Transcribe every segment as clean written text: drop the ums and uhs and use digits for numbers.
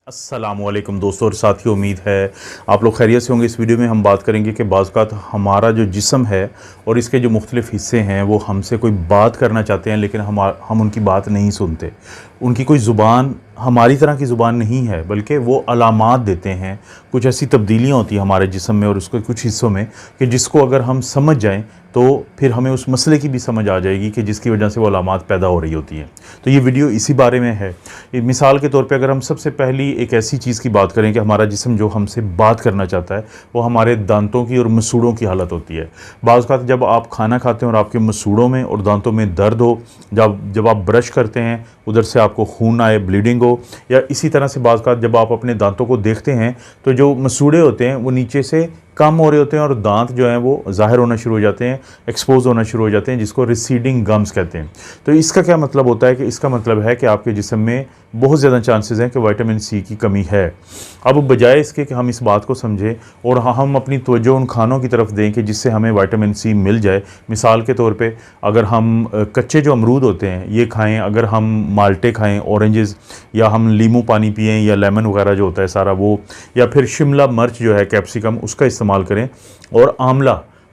अस्सलामुअलैकुम दोस्तों और साथियों, उम्मीद है आप लोग खैरियत से होंगे। इस वीडियो में हम बात करेंगे कि बाज़ औक़ात हमारा जो जिस्म है और इसके जो मुख्तलिफ़ हिस्से हैं वो हमसे कोई बात करना चाहते हैं, लेकिन हम उनकी बात नहीं सुनते। उनकी कोई ज़ुबान हमारी तरह की ज़ुबान नहीं है, बल्कि वो अलामात देते हैं। कुछ ऐसी तब्दीलियाँ होती हैं हमारे जिस्म में और उसके कुछ हिस्सों में कि जिसको अगर हम समझ जाएँ तो फिर हमें उस मसले की भी समझ आ जाएगी कि जिसकी वजह से वो अलामात पैदा हो रही होती हैं। तो ये वीडियो इसी बारे में है। मिसाल के तौर पे अगर हम सबसे पहली एक ऐसी चीज़ की बात करें कि हमारा जिस्म जो हमसे बात करना चाहता है वो हमारे दांतों की और मसूड़ों की हालत होती है। बाज़ औक़ात जब आप खाना खाते हैं और आपके मसूड़ों में और दांतों में दर्द हो, जब आप ब्रश करते हैं उधर से आपको खून आए, ब्लीडिंग हो, या इसी तरह से बाज़ औक़ात जब आप अपने दांतों को देखते हैं तो जो मसूड़े होते हैं वो नीचे से कम हो रहे होते हैं और दांत जो हैं वो ज़ाहिर होना शुरू हो जाते हैं, एक्सपोज होना शुरू हो जाते हैं, जिसको रिसीडिंग गम्स कहते हैं। तो इसका क्या मतलब होता है कि इसका मतलब है कि आपके जिस्म में बहुत ज़्यादा चांसेस हैं कि विटामिन सी की कमी है। अब बजाय इसके कि हम इस बात को समझें और हम अपनी तवज्जो उन खानों की तरफ दें कि जिससे हमें विटामिन सी मिल जाए, मिसाल के तौर पे अगर हम कच्चे जो अमरूद होते हैं ये खाएं, अगर हम माल्टे खाएं, ऑरेंजेस, या हम लीमू पानी पिएं, या लेमन वगैरह जो होता है सारा वो, या फिर शिमला मिर्च जो है कैप्सिकम उसका इस्तेमाल करें, और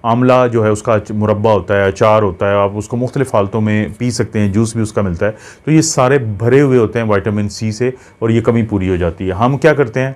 आमला जो है उसका मुरब्बा होता है, अचार होता है, आप उसको मुख्तलिफ़ हालतों में पी सकते हैं, जूस भी उसका मिलता है। तो ये सारे भरे हुए होते हैं विटामिन सी से और ये कमी पूरी हो जाती है। हम क्या करते हैं,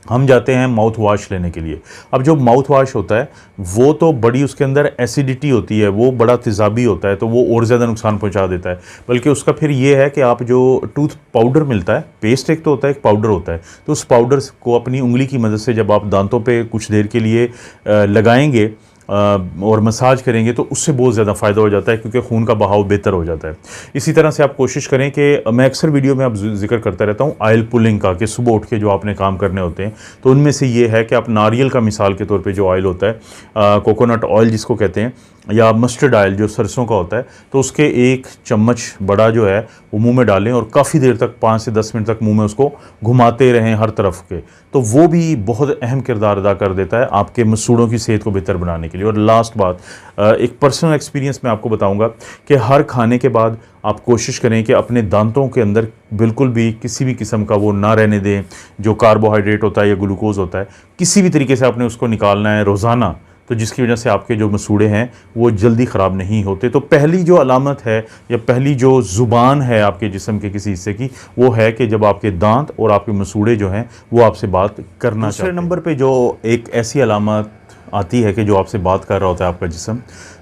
हम जाते हैं माउथ वाश लेने के लिए। अब जो माउथ वाश होता है वो तो बड़ी उसके अंदर एसिडिटी होती है, वो बड़ा तेज़ाबी होता है, तो वो और ज़्यादा नुकसान पहुंचा देता है। बल्कि उसका फिर ये है कि आप जो टूथ पाउडर मिलता है, पेस्ट एक तो होता है, एक पाउडर होता है, तो उस पाउडर को अपनी उंगली की मदद से जब आप दांतों पे कुछ देर के लिए लगाएंगे और मसाज करेंगे तो उससे बहुत ज़्यादा फ़ायदा हो जाता है, क्योंकि खून का बहाव बेहतर हो जाता है। इसी तरह से आप कोशिश करें कि मैं अक्सर वीडियो में अब जिक्र करता रहता हूँ ऑयल पुलिंग का, कि सुबह उठ के जो आपने काम करने होते हैं तो उनमें से ये है कि आप नारियल का मिसाल के तौर पे जो ऑयल होता है, कोकोनट ऑयल जिसको कहते हैं, या मस्टर्ड ऑयल जो सरसों का होता है, तो उसके 1 चम्मच बड़ा जो है वो मुंह में डालें और काफ़ी देर तक 5 से 10 मिनट तक मुंह में उसको घुमाते रहें हर तरफ के, तो वो भी बहुत अहम किरदार अदा कर देता है आपके मसूड़ों की सेहत को बेहतर बनाने के लिए। और लास्ट बात, एक पर्सनल एक्सपीरियंस मैं आपको बताऊंगा कि हर खाने के बाद आप कोशिश करें कि अपने दांतों के अंदर बिल्कुल भी किसी भी किस्म का वो ना रहने दें, जो कार्बोहाइड्रेट होता है या ग्लूकोज होता है, किसी भी तरीके से आपने उसको निकालना है रोज़ाना, तो जिसकी वजह से आपके जो मसूड़े हैं वो जल्दी ख़राब नहीं होते। तो पहली जो अलामत है या पहली जो ज़ुबान है आपके जिस्म के किसी हिस्से की, वो है कि जब आपके दांत और आपके मसूड़े जो हैं वो आपसे बात करना चाहते हैं। दूसरे नंबर पे जो एक ऐसी अलामत आती है कि जो आपसे बात कर रहा होता है आपका जिस्म,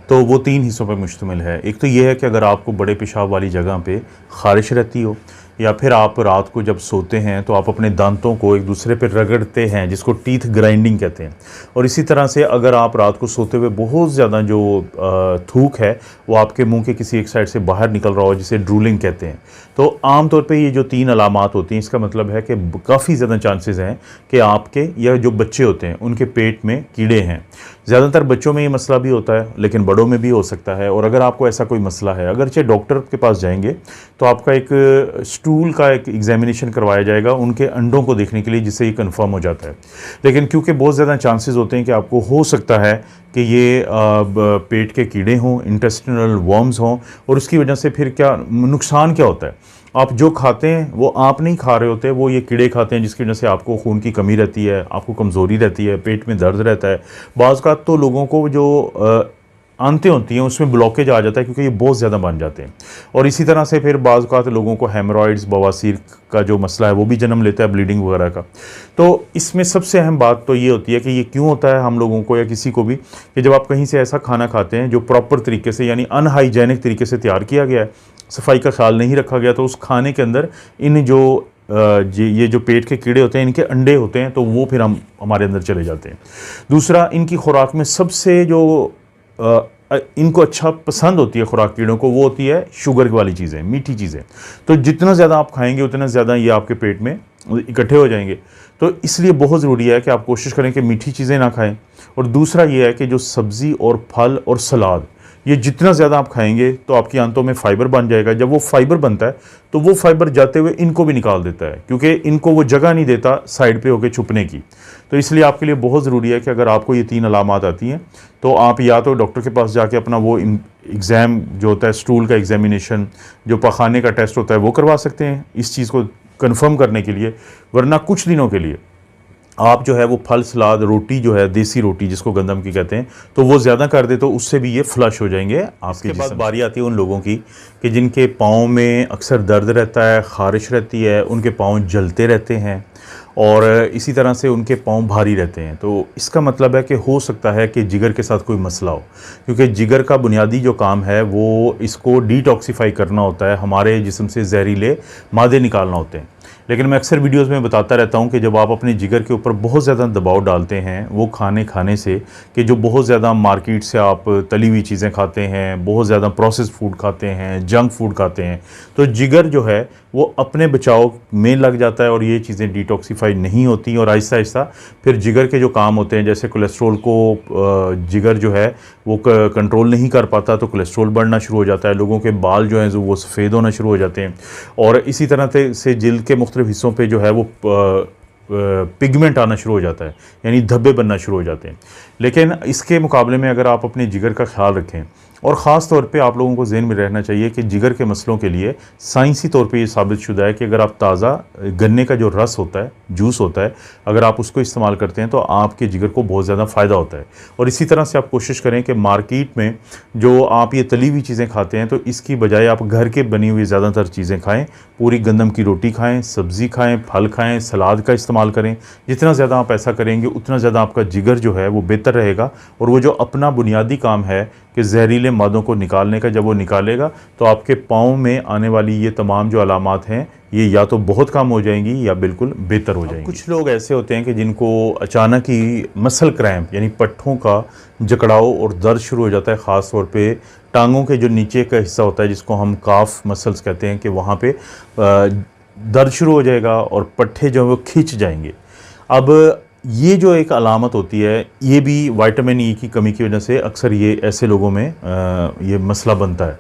तो वो 3 हिस्सों पर मुश्तमिल है। एक तो ये है कि अगर आपको बड़े पेशाब वाली जगह पे ख़ारिश रहती हो, या फिर आप रात को जब सोते हैं तो आप अपने दांतों को एक दूसरे पर रगड़ते हैं, जिसको टीथ ग्राइंडिंग कहते हैं। और इसी तरह से अगर आप रात को सोते हुए बहुत ज़्यादा जो थूक है वो आपके मुंह के किसी एक साइड से बाहर निकल रहा हो, जिसे ड्रूलिंग कहते हैं, तो आम तौर पे ये जो 3 अलामात होती हैं, इसका मतलब है कि काफ़ी ज़्यादा चांसेस हैं कि आपके या जो बच्चे होते हैं उनके पेट में कीड़े हैं। ज़्यादातर बच्चों में ये मसला भी होता है, लेकिन बड़ों में भी हो सकता है। और अगर आपको ऐसा कोई मसला है, अगरचे डॉक्टर के पास जाएंगे तो आपका एक स्टूल का एक एग्जामिनेशन करवाया जाएगा उनके अंडों को देखने के लिए, जिससे ये कंफर्म हो जाता है। लेकिन क्योंकि बहुत ज़्यादा चांसेस होते हैं कि आपको हो सकता है कि ये पेट के कीड़े हों, इंटेस्टिनल वर्म्स हों, और उसकी वजह से फिर क्या नुकसान क्या होता है, आप जो खाते हैं वो आप नहीं खा रहे होते, वो ये कीड़े खाते हैं, जिसकी वजह से आपको खून की कमी रहती है, आपको कमज़ोरी रहती है, पेट में दर्द रहता है। बाज़ औक़ात तो लोगों को जो आंतें होती हैं उसमें ब्लॉकेज आ जाता है, क्योंकि ये बहुत ज़्यादा बन जाते हैं। और इसी तरह से फिर बाज़ औक़ात लोगों को हेमरॉइड्स, बवासीर का जो मसला है वो भी जन्म लेता है, ब्लीडिंग वगैरह का। तो इसमें सबसे अहम बात तो ये होती है कि ये क्यों होता है हम लोगों को या किसी को भी, कि जब आप कहीं से ऐसा खाना खाते हैं जो प्रॉपर तरीके से, यानी अनहाइजेनिक तरीके से तैयार किया गया है, सफाई का ख्याल नहीं रखा गया, तो उस खाने के अंदर इन जो ये जो पेट के कीड़े होते हैं, इनके अंडे होते हैं, तो वो फिर हमारे अंदर चले जाते हैं। दूसरा, इनकी खुराक में सबसे जो इनको अच्छा पसंद होती है खुराक कीड़ों को, वो होती है शुगर वाली चीज़ें, मीठी चीज़ें। तो जितना ज़्यादा आप खाएंगे उतना ज़्यादा ये आपके पेट में इकट्ठे हो जाएंगे। तो इसलिए बहुत ज़रूरी है कि आप कोशिश करें कि मीठी चीज़ें ना खाएं। और दूसरा ये है कि जो सब्ज़ी और फल और सलाद, ये जितना ज़्यादा आप खाएंगे तो आपकी आंतों में फ़ाइबर बन जाएगा। जब वो फ़ाइबर बनता है तो वो फ़ाइबर जाते हुए इनको भी निकाल देता है, क्योंकि इनको वो जगह नहीं देता साइड पे होकर छुपने की। तो इसलिए आपके लिए बहुत ज़रूरी है कि अगर आपको ये 3 अलामात आती हैं तो आप या तो डॉक्टर के पास जाके अपना वो एग्ज़ाम जो होता है, स्टूल का एग्ज़ामिनेशन, जो पखाने का टेस्ट होता है, वो करवा सकते हैं। इस चीज़ को कंफर्म करने के लिए, वरना कुछ दिनों के लिए आप जो है वो फल सलाद रोटी जो है देसी रोटी जिसको गंदम की कहते हैं तो वो ज़्यादा कर दे तो उससे भी ये फ्लश हो जाएंगे आपके जिस्म। बाद बारी आती है उन लोगों की कि जिनके पाँव में अक्सर दर्द रहता है, ख़ारिश रहती है, उनके पाँव जलते रहते हैं और इसी तरह से उनके पाँव भारी रहते हैं। तो इसका मतलब है कि हो सकता है कि जिगर के साथ कोई मसला हो, क्योंकि जिगर का बुनियादी जो काम है वो इसको डिटॉक्सिफाई करना होता है, हमारे जिस्म से जहरीले मादे निकालना होते हैं। लेकिन मैं अक्सर वीडियोस में बताता रहता हूं कि जब आप अपने जिगर के ऊपर बहुत ज़्यादा दबाव डालते हैं वो खाने से, कि जो बहुत ज़्यादा मार्केट से आप तली हुई चीज़ें खाते हैं, बहुत ज़्यादा प्रोसेस फूड खाते हैं, जंक फूड खाते हैं, तो जिगर जो है वो अपने बचाव में लग जाता है और ये चीज़ें डिटॉक्सिफाई नहीं होती और आहिस्ता आहिस्ता फिर जिगर के जो काम होते हैं, जैसे कोलेस्ट्रॉल को जिगर जो है वो कंट्रोल नहीं कर पाता तो कोलेस्ट्रॉल बढ़ना शुरू हो जाता है, लोगों के बाल जो हैं वो सफ़ेद होना शुरू हो जाते हैं और इसी तरह से जिल्द के मुख्तलिफ हिस्सों पे जो है वो पिगमेंट आना शुरू हो जाता है, यानी धब्बे बनना शुरू हो जाते हैं। लेकिन इसके मुकाबले में अगर आप अपने जिगर का ख्याल रखें, और ख़ास तौर पे आप लोगों को ज़हन में रहना चाहिए कि जिगर के मसलों के लिए साइंसी तौर पे ये साबित शुदा है कि अगर आप ताज़ा गन्ने का जो रस होता है, जूस होता है, अगर आप उसको इस्तेमाल करते हैं तो आपके जिगर को बहुत ज़्यादा फ़ायदा होता है। और इसी तरह से आप कोशिश करें कि मार्केट में जो आप ये तली हुई चीज़ें खाते हैं तो इसकी बजाय आप घर के बनी हुई ज़्यादातर चीज़ें खाएँ, पूरी गंदम की रोटी खाएँ, सब्ज़ी खाएँ, फल खाएँ, सलाद का इस्तेमाल करें। जितना ज़्यादा आप ऐसा करेंगे उतना ज़्यादा आपका जिगर जो है वो बेहतर रहेगा और वो जो अपना बुनियादी काम है कि जहरीले मादों को निकालने का, जब वो निकालेगा तो आपके पाँव में आने वाली ये तमाम जो अलामात हैं ये या तो बहुत कम हो जाएंगी या बिल्कुल बेहतर हो जाएंगी। कुछ लोग ऐसे होते हैं कि जिनको अचानक ही मसल क्रैम्प यानी पट्ठों का जकड़ाव और दर्द शुरू हो जाता है, ख़ास तौर पे टांगों के जो नीचे का हिस्सा होता है जिसको हम काफ मसल्स कहते हैं, कि वहाँ पे दर्द शुरू हो जाएगा और पट्ठे जो है वो खींच जाएंगे। अब ये जो एक अलामत होती है ये भी विटामिन ई की कमी की वजह से अक्सर ये ऐसे लोगों में ये मसला बनता है।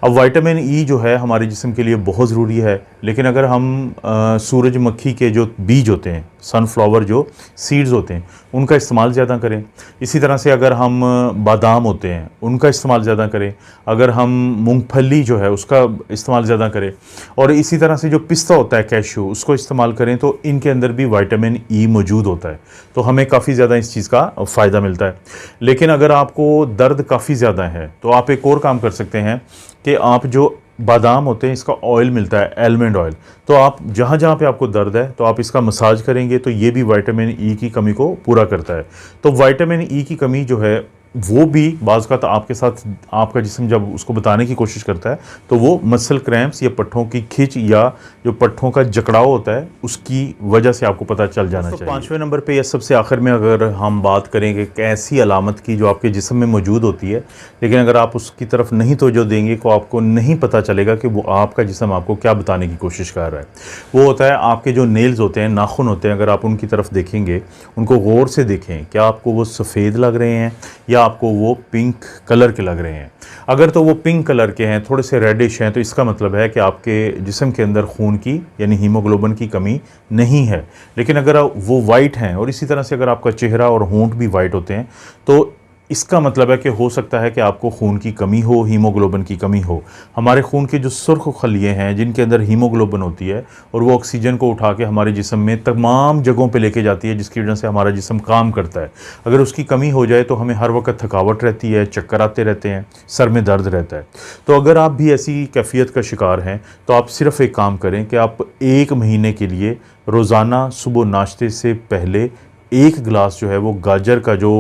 अब विटामिन ई जो है हमारे जिस्म के लिए बहुत ज़रूरी है, लेकिन अगर हम सूरजमुखी के जो बीज होते हैं, सनफ्लावर जो सीड्स होते हैं, उनका इस्तेमाल ज़्यादा करें। इसी तरह से अगर हम बादाम होते हैं उनका इस्तेमाल ज़्यादा करें, अगर हम मूंगफली जो है उसका इस्तेमाल ज़्यादा करें, और इसी तरह से जो पिस्ता होता है कैश्यू उसको इस्तेमाल करें, तो इनके अंदर भी विटामिन ई मौजूद होता है, तो हमें काफ़ी ज़्यादा इस चीज़ का फ़ायदा मिलता है। लेकिन अगर आपको दर्द काफ़ी ज़्यादा है तो आप एक और काम कर सकते हैं कि आप जो बादाम होते हैं इसका ऑयल मिलता है, आलमंड ऑयल, तो आप जहाँ जहाँ पे आपको दर्द है तो आप इसका मसाज करेंगे तो ये भी विटामिन ई की कमी को पूरा करता है। तो विटामिन ई की कमी जो है वो भी बाज़ का आपके साथ आपका जिस्म जब उसको बताने की कोशिश करता है तो वो मसल क्रैम्प्स या पट्ठों की खिंच या जो पट्ठों का जकड़ाव होता है उसकी वजह से आपको पता चल जाना चाहिए। 5वें नंबर पे या सबसे आखिर में अगर हम बात करेंगे कि ऐसी अलामत की जो आपके जिस्म में मौजूद होती है, लेकिन अगर आप उसकी तरफ नहीं तवज्जो देंगे तो आपको नहीं पता चलेगा कि वो आपका जिस्म आपको क्या बताने की कोशिश कर रहा है। वो होता है आपके जो नेल्स होते हैं, नाखून होते हैं, अगर आप उनकी तरफ देखेंगे, उनको गौर से देखें, क्या आपको वो सफ़ेद लग रहे हैं या आपको वो पिंक कलर के लग रहे हैं। अगर तो वो पिंक कलर के हैं, थोड़े से रेडिश हैं, तो इसका मतलब है कि आपके जिस्म के अंदर खून की यानी हीमोग्लोबिन की कमी नहीं है। लेकिन अगर वो वाइट हैं और इसी तरह से अगर आपका चेहरा और होंठ भी वाइट होते हैं तो इसका मतलब है कि हो सकता है कि आपको खून की कमी हो, हीमोग्लोबिन की कमी हो। हमारे खून के जो सुर्ख खलिए हैं जिनके अंदर हीमोग्लोबिन होती है और वो ऑक्सीजन को उठा के हमारे जिस्म में तमाम जगहों पे लेके जाती है, जिसकी वजह से हमारा जिस्म काम करता है। अगर उसकी कमी हो जाए तो हमें हर वक्त थकावट रहती है, चक्कर आते रहते हैं, सर में दर्द रहता है। तो अगर आप भी ऐसी कैफियत का शिकार हैं तो आप सिर्फ़ एक काम करें कि आप 1 महीने के लिए रोज़ाना सुबह नाश्ते से पहले 1 गिलास जो है वो गाजर का जो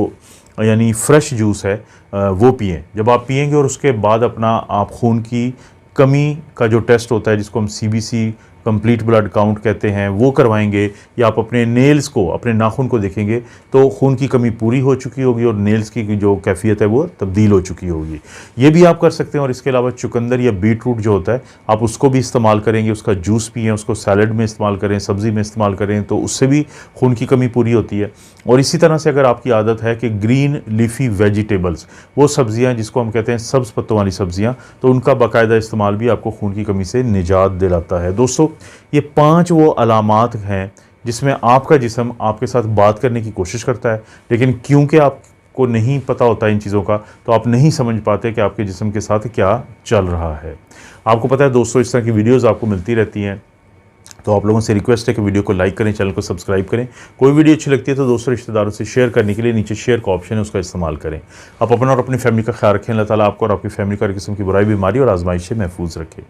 यानी फ्रेश जूस है वो पिएं। जब आप पिएंगे और उसके बाद अपना आप खून की कमी का जो टेस्ट होता है जिसको हम CBC कंप्लीट ब्लड काउंट कहते हैं वो करवाएंगे, या आप अपने नेल्स को, अपने नाखून को देखेंगे तो खून की कमी पूरी हो चुकी होगी और नेल्स की जो कैफियत है वो तब्दील हो चुकी होगी। ये भी आप कर सकते हैं। और इसके अलावा चुकंदर या बीट रूट जो होता है आप उसको भी इस्तेमाल करेंगे, उसका जूस पिएँ, उसको सैलड में इस्तेमाल करें, सब्ज़ी में इस्तेमाल करें, तो उससे भी खून की कमी पूरी होती है। और इसी तरह से अगर आपकी आदत है कि ग्रीन लीफी वेजिटेबल्स, वो सब्ज़ियाँ जिसको हम कहते हैं सब्ज़ पत्तों वाली सब्ज़ियाँ, तो उनका बाकायदा इस्तेमाल भी आपको खून की कमी से निजात दिलाता है। दोस्तों, ये 5 वो अलामात हैं जिसमें आपका जिस्म आपके साथ बात करने की कोशिश करता है, लेकिन क्योंकि आपको नहीं पता होता इन चीज़ों का तो आप नहीं समझ पाते कि आपके जिस्म के साथ क्या चल रहा है। आपको पता है दोस्तों, इस तरह की वीडियोज़ आपको मिलती रहती हैं, तो आप लोगों से रिक्वेस्ट है कि वीडियो को लाइक करें, चैनल को सब्सक्राइब करें। कोई वीडियो अच्छी लगती है तो दोस्तों रिश्तेदारों से शेयर करने के लिए नीचे शेयर का ऑप्शन है, उसका इस्तेमाल करें। आप अपना और अपनी फैमिली का ख्याल रखें। अल्लाह ताला आपको और आपकी फैमिली को हर किस्म की बुराई, बीमारी और आजमाइश से महफूज रखें।